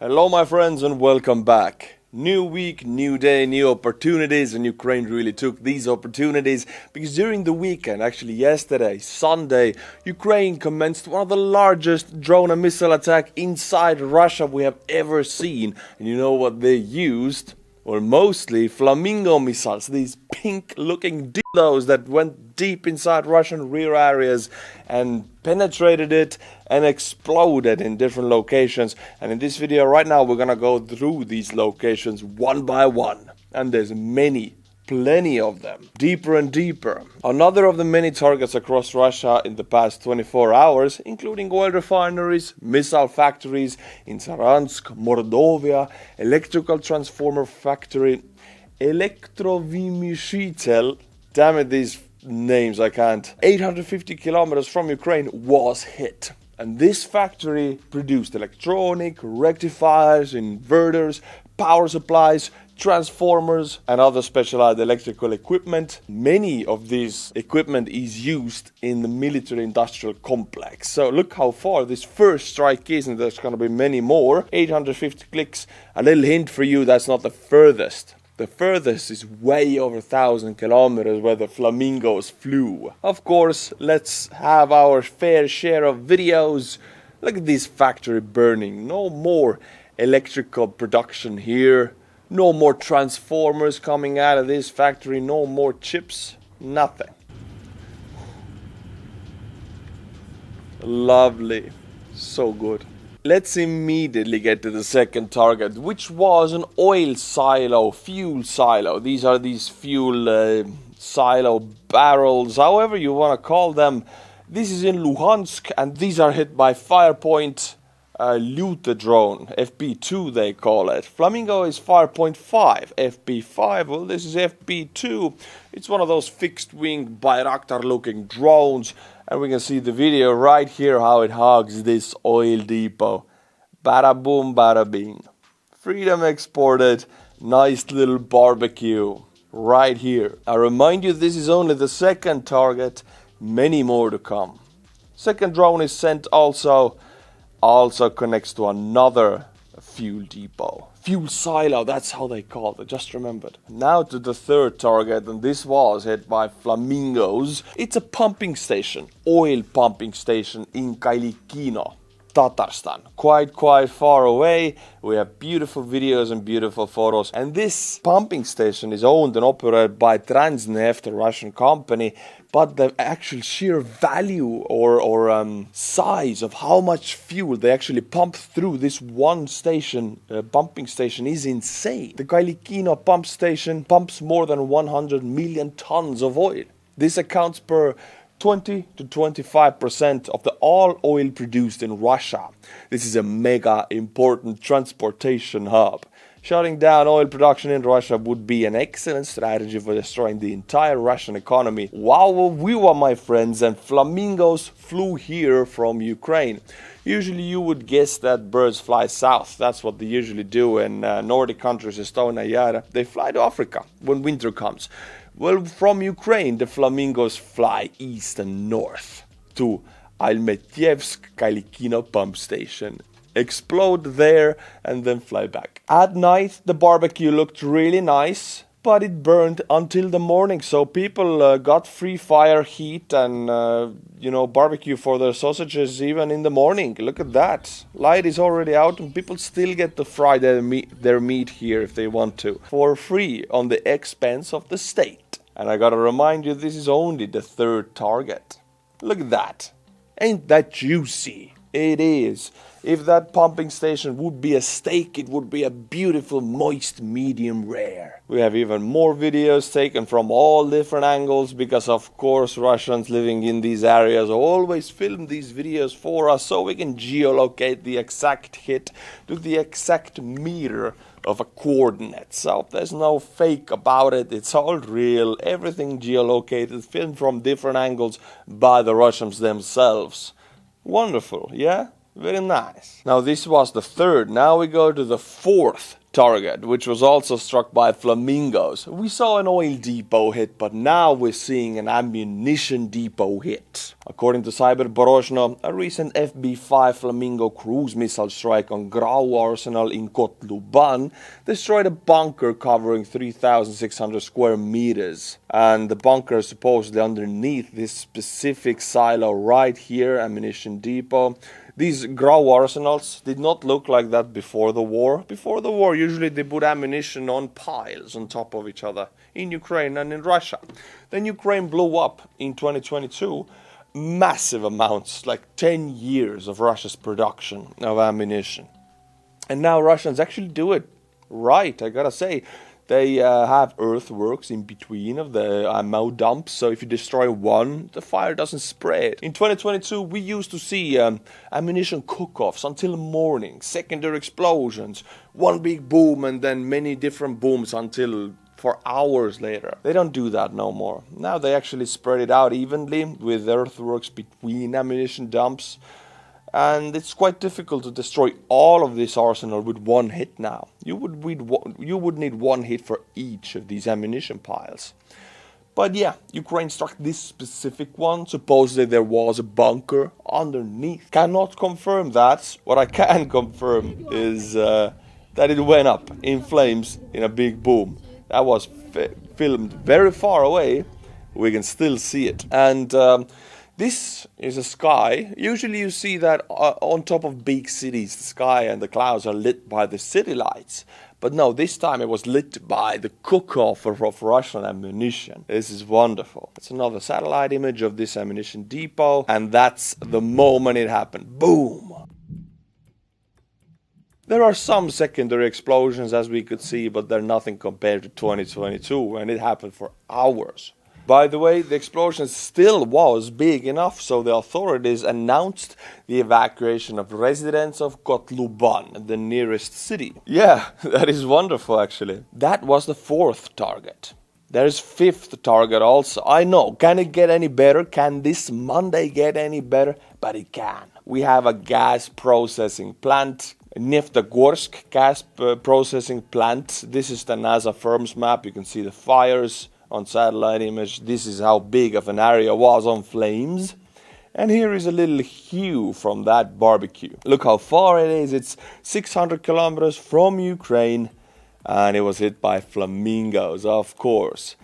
Hello my friends and welcome back. New week, new day, new opportunities, and Ukraine really took these opportunities because during the weekend, actually yesterday, Sunday, Ukraine commenced one of the largest drone and missile attack inside Russia we have ever seen. And you know what they used? Well, mostly Flamingo missiles, these pink-looking dildos that went deep inside Russian rear areas and penetrated it and exploded in different locations. And in this video right now we're gonna go through these locations one by one, and there's plenty of them, deeper and deeper. Another of the many targets across Russia in the past 24 hours, including oil refineries, missile factories in Saransk, Mordovia, electrical transformer factory, Elektrovymyshitel, damn it, these names I can't, 850 kilometers from Ukraine was hit. And this factory produced electronic, rectifiers, inverters, power supplies, transformers and other specialized electrical equipment. Many of this equipment is used in the military industrial complex. So look how far this first strike is, and there's going to be many more. 850 clicks. A little hint for you, that's not the furthest. The furthest is way over 1,000 kilometers where the Flamingos flew. Of course, let's have our fair share of videos. Look at this factory burning. No more electrical production here. No more transformers coming out of this factory. No more chips. Nothing. Lovely. So good. Let's immediately get to the second target, which was an oil silo, fuel silo. These are these fuel silo barrels, however you want to call them. This is in Luhansk, and these are hit by Firepoint Liutyi drone, FP2 they call it. Flamingo is Firepoint 5, FP5, well this is FP2. It's one of those fixed wing Bayraktar looking drones, and we can see the video right here how it hugs this oil depot. Bada boom, bada bing. Freedom exported, nice little barbecue right here. I remind you, this is only the second target, many more to come. Second drone is sent also connects to another fuel depot. Fuel silo, that's how they call it, just remembered. Now to the third target, and this was hit by Flamingos. It's a pumping station, oil pumping station in Kalikino Tatarstan. Quite far away. We have beautiful videos and beautiful photos. And this pumping station is owned and operated by Transneft, a Russian company. But the actual sheer value or size of how much fuel they actually pump through this one station, pumping station, is insane. The Kalikino pump station pumps more than 100 million tons of oil. This accounts per 20 to 25% of the all oil produced in Russia. This is a mega important transportation hub. Shutting down oil production in Russia would be an excellent strategy for destroying the entire Russian economy. Wow, viva my friends, and Flamingos flew here from Ukraine. Usually you would guess that birds fly south. That's what they usually do in Nordic countries, Estonia, Yara. They fly to Africa when winter comes. Well, from Ukraine, the Flamingos fly east and north to Almetievsk Kalikino pump station, explode there, and then fly back. At night, the barbecue looked really nice, but it burned until the morning, so people got free fire heat and, barbecue for their sausages even in the morning. Look at that. Light is already out and people still get to fry their meat here if they want to, for free on the expense of the state. And I gotta remind you, this is only the third target. Look at that. Ain't that juicy? It is. If that pumping station would be a steak, it would be a beautiful, moist, medium rare. We have even more videos taken from all different angles because, of course, Russians living in these areas always film these videos for us so we can geolocate the exact hit to the exact meter of a coordinate. So there's no fake about it. It's all real. Everything geolocated, filmed from different angles by the Russians themselves. Wonderful, yeah? Very nice. Now this was the third. Now we go to the fourth target, which was also struck by Flamingos. We saw an oil depot hit, but now we're seeing an ammunition depot hit. According to Cyber Borozhno, a recent FB5 Flamingo cruise missile strike on Grau Arsenal in Kotluban destroyed a bunker covering 3,600 square meters. And the bunker is supposedly underneath this specific silo right here, ammunition depot. These Grau arsenals did not look like that before the war. Before the war, usually they put ammunition on piles on top of each other in Ukraine and in Russia. Then Ukraine blew up in 2022. Massive amounts, like 10 years of Russia's production of ammunition. And now Russians actually do it right, I gotta say. They have earthworks in between of the ammo dumps, so if you destroy one, the fire doesn't spread. In 2022, we used to see ammunition cook-offs until morning, secondary explosions, one big boom and then many different booms until for hours later. They don't do that no more. Now they actually spread it out evenly with earthworks between ammunition dumps. And it's quite difficult to destroy all of this arsenal with one hit now. You would need one hit for each of these ammunition piles. But yeah, Ukraine struck this specific one. Supposedly there was a bunker underneath. Cannot confirm that. What I can confirm is that it went up in flames in a big boom. That was filmed very far away. We can still see it. And this is a sky. Usually you see that on top of big cities, the sky and the clouds are lit by the city lights. But no, this time it was lit by the cook-off of Russian ammunition. This is wonderful. It's another satellite image of this ammunition depot. And that's the moment it happened. Boom! There are some secondary explosions, as we could see, but they're nothing compared to 2022, and it happened for hours. By the way, the explosion still was big enough, so the authorities announced the evacuation of residents of Kotluban, the nearest city. Yeah, that is wonderful actually. That was the fourth target. There's fifth target also. I know, can it get any better? Can this Monday get any better? But it can. We have a gas processing plant. Neftegorsk gas processing plant. This is the NASA firm's map. You can see the fires on satellite image. This is how big of an area was on flames. And here is a little hue from that barbecue. Look how far it is. It's 600 kilometers from Ukraine. And it was hit by flamingos, of course.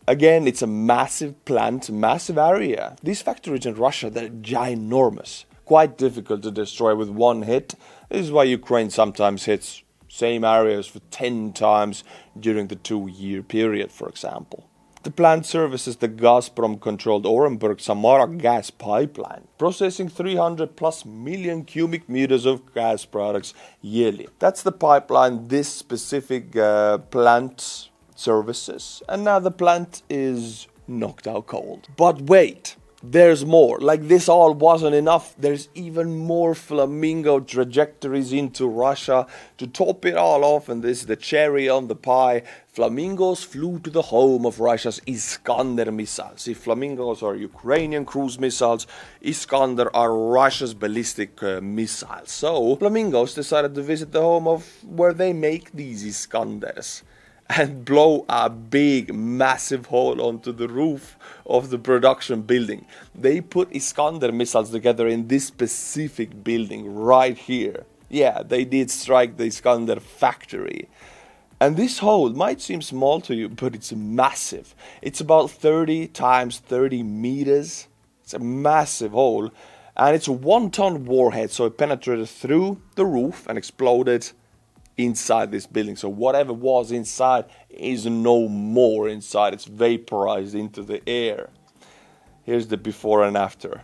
Again, it's a massive plant, massive area. These factories in Russia, they're ginormous. Quite difficult to destroy with one hit. This is why Ukraine sometimes hits same areas for 10 times during the 2-year period, for example. The plant services the Gazprom-controlled Orenburg-Samara gas pipeline, processing 300 plus million cubic meters of gas products yearly. That's the pipeline this specific plant services. And now the plant is knocked out cold. But wait! There's more. Like this all wasn't enough. There's even more Flamingo trajectories into Russia to top it all off. And this is the cherry on the pie. Flamingos flew to the home of Russia's Iskander missiles. If Flamingos are Ukrainian cruise missiles, Iskander are Russia's ballistic missiles. So Flamingos decided to visit the home of where they make these Iskanders and blow a big, massive hole onto the roof of the production building. They put Iskander missiles together in this specific building right here. Yeah, they did strike the Iskander factory. And this hole might seem small to you, but it's massive. It's about 30 times 30 meters. It's a massive hole. And it's a 1-ton warhead, so it penetrated through the roof and exploded inside this building. So whatever was inside is no more inside. It's vaporized into the air. Here's the before and after.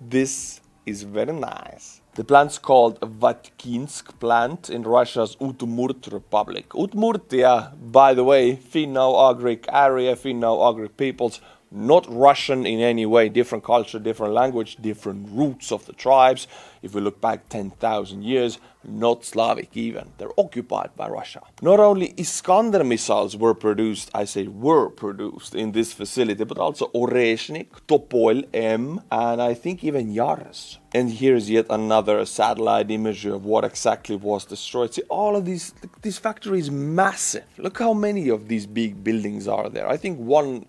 This is very nice. The plant's called Vatkinsk plant in Russia's Udmurtia Republic. Udmurtia, by the way, Finno-Ugric area, Finno-Ugric peoples, not Russian in any way, different culture, different language, different roots of the tribes. if we look back 10,000 years, not Slavic even. They're occupied by Russia. Not only Iskander missiles were produced, I say were produced in this facility, but also Oreshnik, Topol M, and I think even Yars. And here's yet another satellite image of what exactly was destroyed. See, all of this factory is massive. Look how many of these big buildings are there. I think one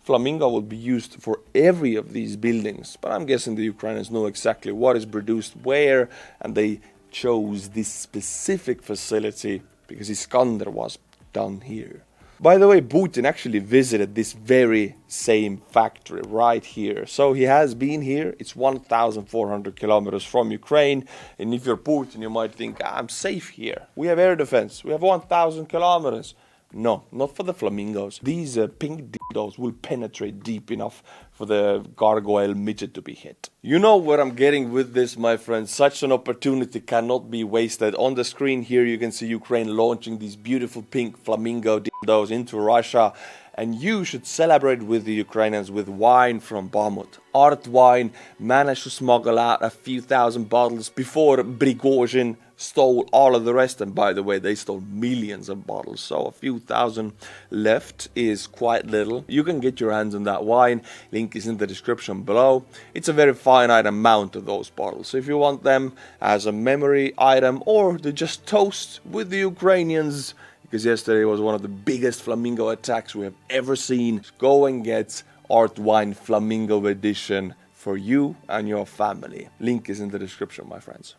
Flamingo will be used for every of these buildings. But I'm guessing the Ukrainians know exactly what is produced where, and they chose this specific facility because Iskander was done here. By the way, Putin actually visited this very same factory right here. So he has been here. It's 1,400 kilometers from Ukraine. And if you're Putin, you might think, I'm safe here. We have air defense. We have 1,000 kilometers. No, not for the Flamingos. These pink dildos will penetrate deep enough for the gargoyle midget to be hit. You know what I'm getting with this, my friends. Such an opportunity cannot be wasted. On the screen here you can see Ukraine launching these beautiful pink Flamingo dildos into Russia. And you should celebrate with the Ukrainians with wine from Bakhmut. Art Wine managed to smuggle out a few thousand bottles before Prigozhin stole all of the rest. And by the way, they stole millions of bottles. So a few thousand left is quite little. You can get your hands on that wine. Link is in the description below. It's a very finite amount of those bottles. So if you want them as a memory item or to just toast with the Ukrainians, because yesterday was one of the biggest Flamingo attacks we have ever seen, go and get Art Wine Flamingo edition for you and your family. Link is in the description, my friends.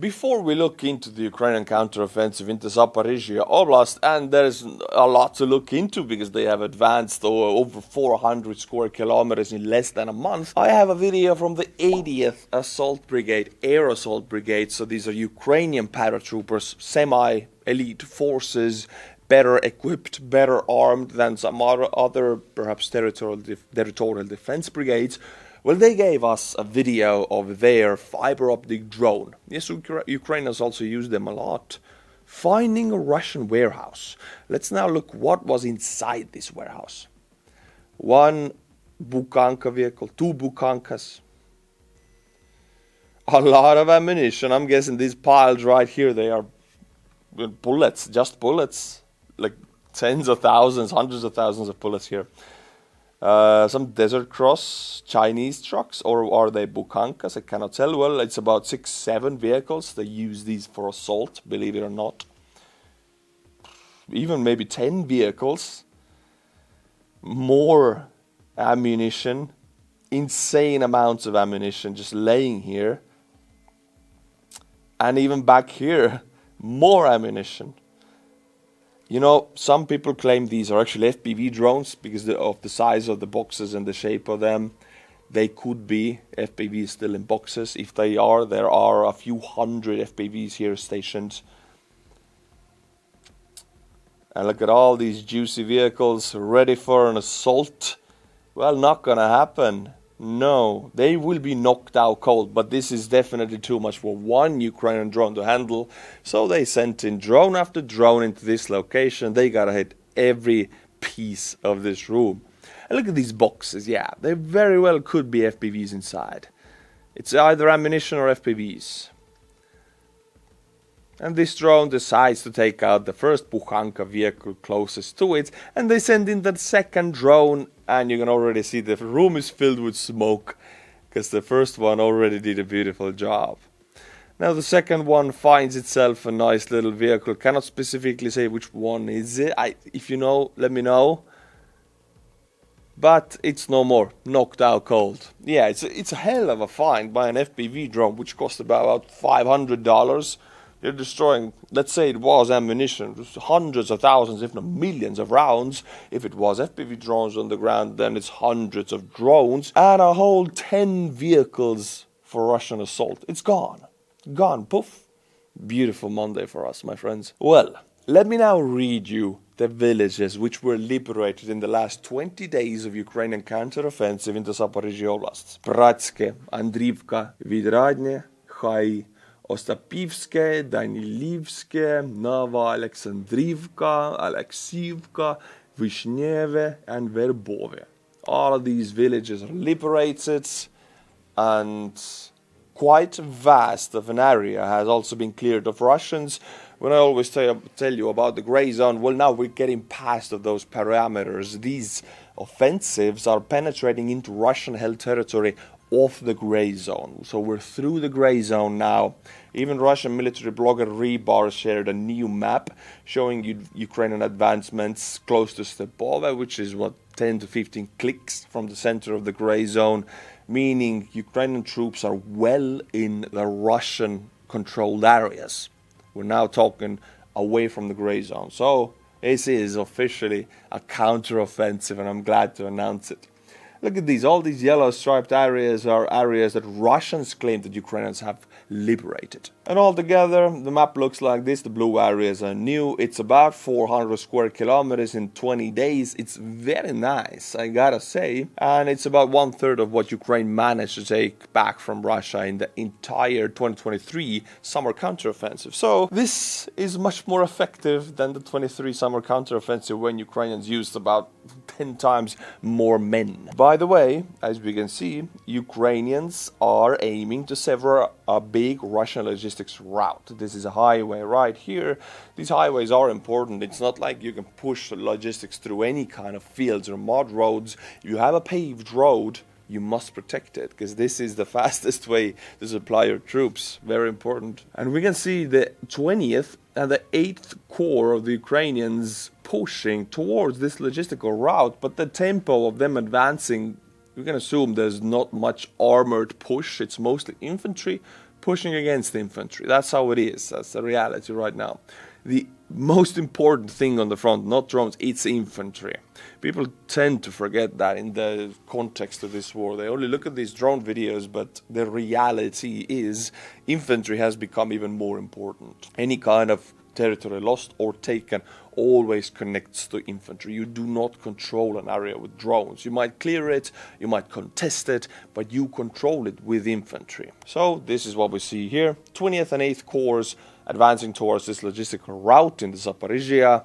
Before we look into the Ukrainian counteroffensive into Zaporizhia Oblast, and there's a lot to look into because they have advanced over 400 square kilometers in less than a month, I have a video from the 80th Assault Brigade, Air Assault Brigade. So these are Ukrainian paratroopers, semi-elite forces, better equipped, better armed than some other perhaps territorial defense brigades. Well, they gave us a video of their fiber optic drone. Yes, Ukrainians also use them a lot. Finding a Russian warehouse. Let's now look what was inside this warehouse. One Bukanka vehicle, two Bukankas. A lot of ammunition. I'm guessing these piles right here, they are bullets, just bullets. Like tens of thousands, hundreds of thousands of bullets here. Some Desert Cross Chinese trucks, or are they Bukankas? I cannot tell. Well, it's about 6-7 vehicles. They use these for assault, believe it or not. Even maybe 10 vehicles. More ammunition. Insane amounts of ammunition just laying here. And even back here, more ammunition. You know, some people claim these are actually FPV drones because of the size of the boxes and the shape of them. They could be FPVs still in boxes. If they are, there are a few hundred FPVs here stationed. And look at all these juicy vehicles ready for an assault. Well, not gonna happen. No, they will be knocked out cold, but this is definitely too much for one Ukrainian drone to handle. So they sent in drone after drone into this location. They gotta hit every piece of this room. And look at these boxes. Yeah, they very well could be FPVs inside. It's either ammunition or FPVs. And this drone decides to take out the first Bukhanka vehicle closest to it, and they send in the second drone, and you can already see the room is filled with smoke, because the first one already did a beautiful job. Now the second one finds itself a nice little vehicle. Cannot specifically say which one is it. If you know, let me know. But it's no more. Knocked out cold. Yeah, it's a hell of a find by an FPV drone, which cost about $500. You're destroying, let's say it was ammunition, just hundreds of thousands, if not millions of rounds. If it was FPV drones on the ground, then it's hundreds of drones and a whole 10 vehicles for Russian assault. It's gone. Gone. Poof. Beautiful Monday for us, my friends. Well, let me now read you the villages which were liberated in the last 20 days of Ukrainian counteroffensive into Zaporizhia Oblast. Bratske, Andrivka, Vidradne, Chai, Ostapivske, Danilivske, Nova Alexandrivka, Alexievka, Vishneve, and Verbove. All of these villages are liberated, and quite vast of an area has also been cleared of Russians. When I always tell you about the grey zone, well, now we're getting past of those parameters. These offensives are penetrating into Russian-held territory off the grey zone. So we're through the grey zone now. Even Russian military blogger Rehi shared a new map showing Ukrainian advancements close to Stepova, which is 10 to 15 clicks from the center of the grey zone, meaning Ukrainian troops are well in the Russian-controlled areas. We're now talking away from the grey zone. So this is officially a counter-offensive, and I'm glad to announce it. Look at these. All these yellow striped areas are areas that Russians claim that Ukrainians have liberated. And altogether, the map looks like this. The blue areas are new. It's about 400 square kilometers in 20 days. It's very nice, I gotta say. And it's about 1/3 of what Ukraine managed to take back from Russia in the entire 2023 summer counteroffensive. So this is much more effective than the 23 summer counteroffensive, when Ukrainians used about 10 times more men. By the way, as we can see, Ukrainians are aiming to sever a big Russian logistics route. This is a highway right here. These highways are important. It's not like you can push logistics through any kind of fields or mud roads. If you have a paved road, you must protect it, because this is the fastest way to supply your troops. Very important. And we can see the 20th and the 8th Corps of the Ukrainians pushing towards this logistical route, but the tempo of them advancing, we can assume there's not much armored push. It's mostly infantry pushing against infantry. That's how it is. That's the reality right now. The most important thing on the front, not drones, it's infantry. People tend to forget that in the context of this war. They only look at these drone videos, but the reality is infantry has become even more important. Any kind of territory lost or taken always connects to infantry. You do not control an area with drones. You might clear it, you might contest it, but you control it with infantry. So this is what we see here. 20th and 8th Corps advancing towards this logistical route in the Zaporizhia,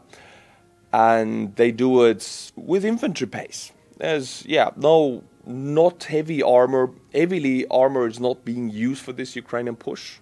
and they do it with infantry pace. There's, not heavy armor. Heavily armor is not being used for this Ukrainian push,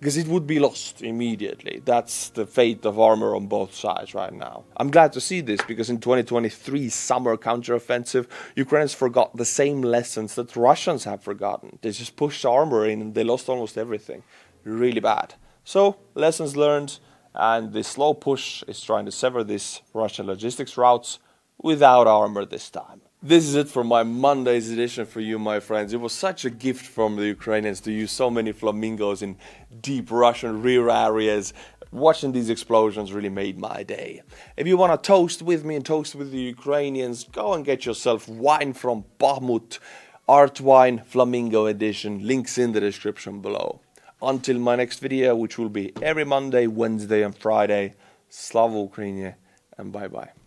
because it would be lost immediately. That's the fate of armor on both sides right now. I'm glad to see this, because in 2023 summer counteroffensive, Ukrainians forgot the same lessons that Russians have forgotten. They just pushed armor in and they lost almost everything. Really bad. So, lessons learned, and the slow push is trying to sever these Russian logistics routes without armor this time. This is it for my Monday's edition for you, my friends. It was such a gift from the Ukrainians to use so many flamingos in deep Russian rear areas. Watching these explosions really made my day. If you want to toast with me and toast with the Ukrainians, go and get yourself wine from Bakhmut, Art Wine Flamingo edition. Links in the description below. Until my next video, which will be every Monday, Wednesday and Friday, Slava Ukraini, and bye-bye.